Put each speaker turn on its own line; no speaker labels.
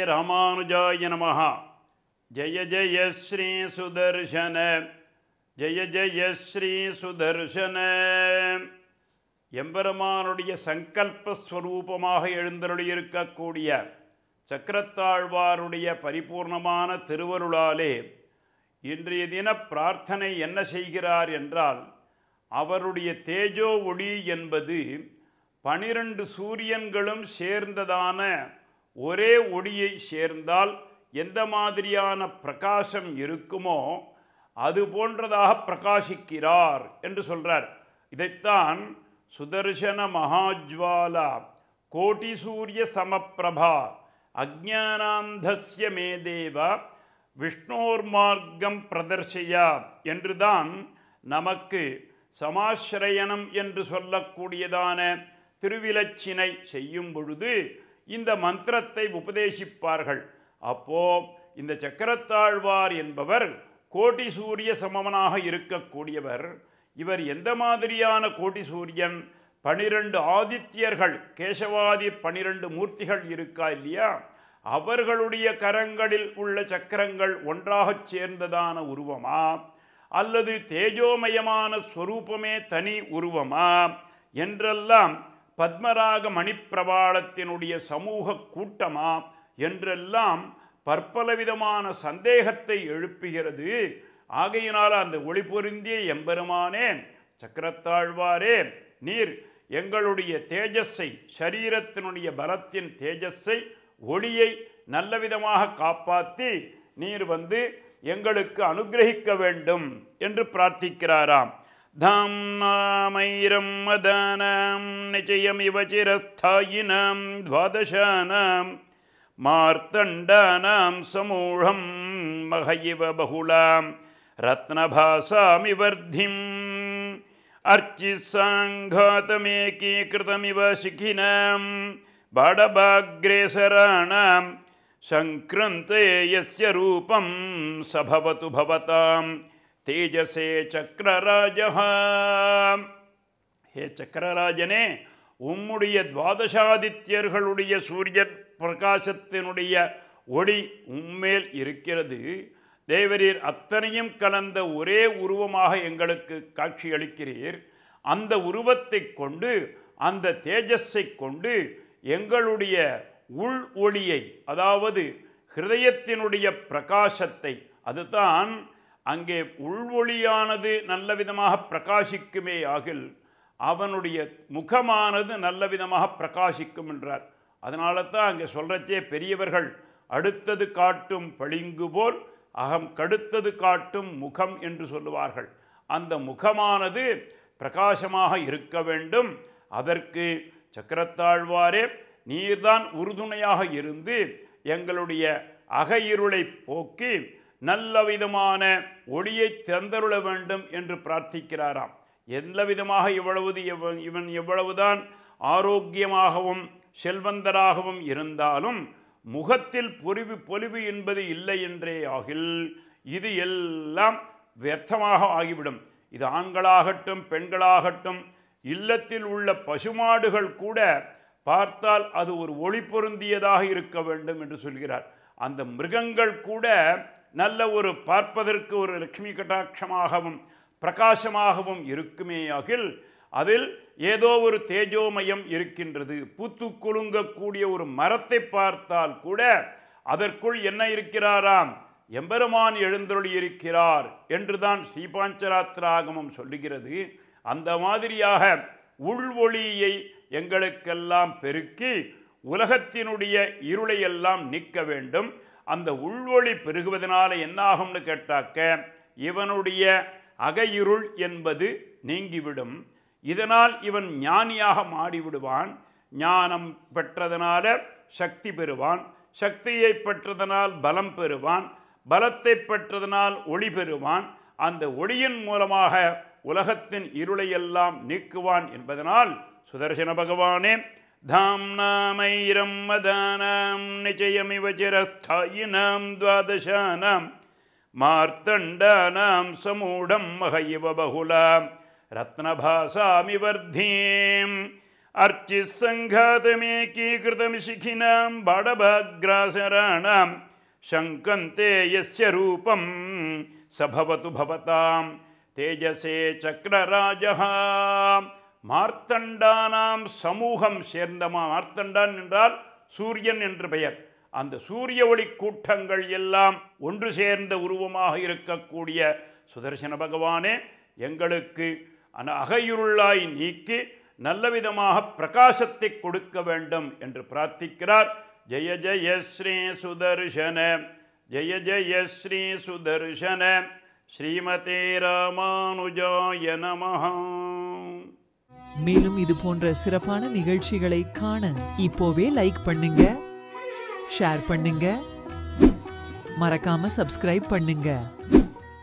ராமானுஜாய நமஹ. ஜெய ஜெய ஸ்ரீ சுதர்சன, ஜெய ஜெய ஸ்ரீ சுதர்சன. எம்பெருமானுடைய சங்கல்பஸ்வரூபமாக எழுந்தருளியிருக்கக்கூடிய சக்கரத்தாழ்வாருடைய பரிபூர்ணமான திருவருளாலே இன்றைய தின பிரார்த்தனை என்ன செய்கிறார் என்றால், அவருடைய தேஜோ ஒளி என்பது 12 சூரியன்களும் சேர்ந்ததான ஒரே ஒளியை சேர்ந்தால் எந்த மாதிரியான பிரகாசம் இருக்குமோ அது போன்றதாக பிரகாசிக்கிறார் என்று சொல்றார். இதைத்தான் சுதர்சன மகாஜ்வாலா கோட்டி சூரிய சமப்பிரபா அஜ்ஞானாந்தஸ்ய மேதேவ விஷ்ணோர் மார்க்கம் பிரதர்ஷயா என்றுதான் நமக்கு சமாஸ்ரயனம் என்று சொல்லக்கூடியதான திருவிலச்சினை செய்யும் பொழுது இந்த மந்திரத்தை உபதேசிப்பார்கள். அப்போ இந்த சக்கரத்தாழ்வார் என்பவர் கோட்டி சூரிய சமவனாக இருக்கக்கூடியவர். இவர் எந்த மாதிரியான கோட்டி சூரியன்? 12 ஆதித்யர்கள், கேசவாதி 12 மூர்த்திகள் இருக்கா இல்லையா, அவர்களுடைய கரங்களில் உள்ள சக்கரங்கள் ஒன்றாகச் சேர்ந்ததான உருவமா, அல்லது தேஜோமயமான ஸ்வரூபமே தனி உருவமா என்றெல்லாம், பத்மராக மணிப்பிரபாளத்தினுடைய சமூக கூட்டமா என்றெல்லாம் பற்பலவிதமான சந்தேகத்தை எழுப்புகிறது. ஆகையினால் அந்த ஒளி பொருந்திய எம்பெருமானே, சக்கரத்தாழ்வாரே, நீர் எங்களுடைய தேஜஸை, சரீரத்தினுடைய பலத்தின் தேஜஸை, ஒளியை நல்லவிதமாக காப்பாற்றி நீர் வந்து எங்களுக்கு அனுகிரகிக்க வேண்டும் என்று பிரார்த்திக்கிறாராம். தாம்நாமைரம் மதானாம் நிச்சயமிவ சிரஸ்தாயினாம் துவாதசானாம் மார்த்தண்டானாம் சமூகம் மகயிவ பகுலாம் ரத்னபாசாமிவர்த்திம் அர்ச்சிசாங்காதமேகீகிருதமிவ சிகினாம் பாடபாக்ரேசராணாம் சங்கிருந்தே யஸ்ய ரூபம் சபவது பவதாம் தேஜசே சக்கரராஜஹ. ஹே சக்கரராஜனே, உம்முடைய துவாதசாதித்யர்களுடைய சூரிய பிரகாசத்தினுடைய ஒளி உம்மேல் இருக்கிறது. தேவரீர் அத்தனையும் கலந்த ஒரே உருவமாக எங்களுக்கு காட்சியளிக்கிறீர். அந்த உருவத்தை கொண்டு, அந்த தேஜஸை கொண்டு எங்களுடைய உள் ஒளியை, அதாவது ஹிருதயத்தினுடைய பிரகாசத்தை, அதுதான் அங்கே உள்வொளியானது நல்ல விதமாக பிரகாசிக்குமே ஆகில் அவனுடைய முகமானது நல்ல விதமாக பிரகாசிக்கும் என்றார். அதனால தான் அங்கே சொல்றச்சே பெரியவர்கள் அடுத்தது காட்டும் பளிங்கு போல் அகம் கடுத்தது காட்டும் முகம் என்று சொல்லுவார்கள். அந்த முகமானது பிரகாசமாக இருக்க வேண்டும். அதற்கு சக்கரத்தாழ்வாரே, நீர்தான் உறுதுணையாக இருந்து எங்களுடைய அகையிருளை போக்கி நல்ல விதமான ஒளியை தந்தருள வேண்டும் என்று பிரார்த்திக்கிறாராம். எந்த விதமாக இவன் எவ்வளவுதான் ஆரோக்கியமாகவும் செல்வந்தராகவும் இருந்தாலும் முகத்தில் பொலிவு என்பது இல்லை என்றே ஆகில் இது எல்லாம் வியர்த்தமாக ஆகிவிடும். இது ஆண்களாகட்டும் பெண்களாகட்டும், இல்லத்தில் உள்ள பசுமாடுகள் கூட பார்த்தால் அது ஒரு ஒளி பொருந்தியதாக இருக்க வேண்டும் என்று சொல்கிறார். அந்த மிருகங்கள் கூட நல்ல ஒரு பார்ப்பதற்கு ஒரு லக்ஷ்மி கட்டாட்சமாகவும் பிரகாசமாகவும் இருக்குமேயாகில் அதில் ஏதோ ஒரு தேஜோமயம் இருக்கின்றது. பூத்து குலுங்கக்கூடிய ஒரு மரத்தை பார்த்தால் கூட அதற்குள் என்ன இருக்கிறாராம்? எம்பெருமான் எழுந்தருளி இருக்கிறார் என்றுதான் ஸ்ரீபாஞ்சராத்திராகமம் சொல்லுகிறது. அந்த மாதிரியாக உள்வொளியை எங்களுக்கெல்லாம் பெருக்கி உலகத்தினுடைய இருளையெல்லாம் நீக்க வேண்டும். அந்த உள்வொளி பெருகுவதனால என்னாகும்னு கேட்டாக்க, இவனுடைய அகையிருள் என்பது நீங்கிவிடும். இதனால் இவன் ஞானியாக மாறிவிடுவான். ஞானம் பெற்றதனால சக்தி பெறுவான், சக்தியை பெற்றதனால் பலம் பெறுவான், பலத்தை பெற்றதனால் ஒளி பெறுவான். அந்த ஒளியின் மூலமாக உலகத்தின் இருளையெல்லாம் நீக்குவான் என்பதனால் சுதர்சன பகவானே, தாம்நாமைரம் மதானாம் நிச்சயமிவ சிரஸ்தாயினாம் துவாதசானாம் மார்த்தண்டானாம் சமூடம் மகயிவ பகுலாம் ரத்னபாசாமிவர்தீம் अर्चिस्सङ्घातमेकीकृतमिशिखिनां बाडभाग्रासराणां शङ्कन्ते यस्य रूपं स भवतु भवतां तेजसे चक्रराजः. மார்த்தண்டானாம் சமூகம் சேர்ந்த மார்த்தண்டான் என்றால் சூரியன் என்று பெயர். அந்த சூரிய ஒளி கூட்டங்கள் எல்லாம் ஒன்று சேர்ந்த உருவமாக இருக்கக்கூடிய சுதர்சன பகவானே, எங்களுக்கு அகையுருளாய் நீக்கி நல்லவிதமாக பிரகாசத்தை கொடுக்க வேண்டும் என்று பிரார்த்திக்கிறார். ஜெய ஜெய ஸ்ரீ சுதர்சன, ஜெய ஜெய ஸ்ரீ சுதர்சன, ஸ்ரீமதே ராமானுஜாய நமஹ.
மேலும் இது போன்ற சிறப்பான நிகழ்ச்சிகளை காண இப்போவே லைக் பண்ணுங்க, ஷேர் பண்ணுங்க, மறக்காம சப்ஸ்கிரைப் பண்ணுங்க.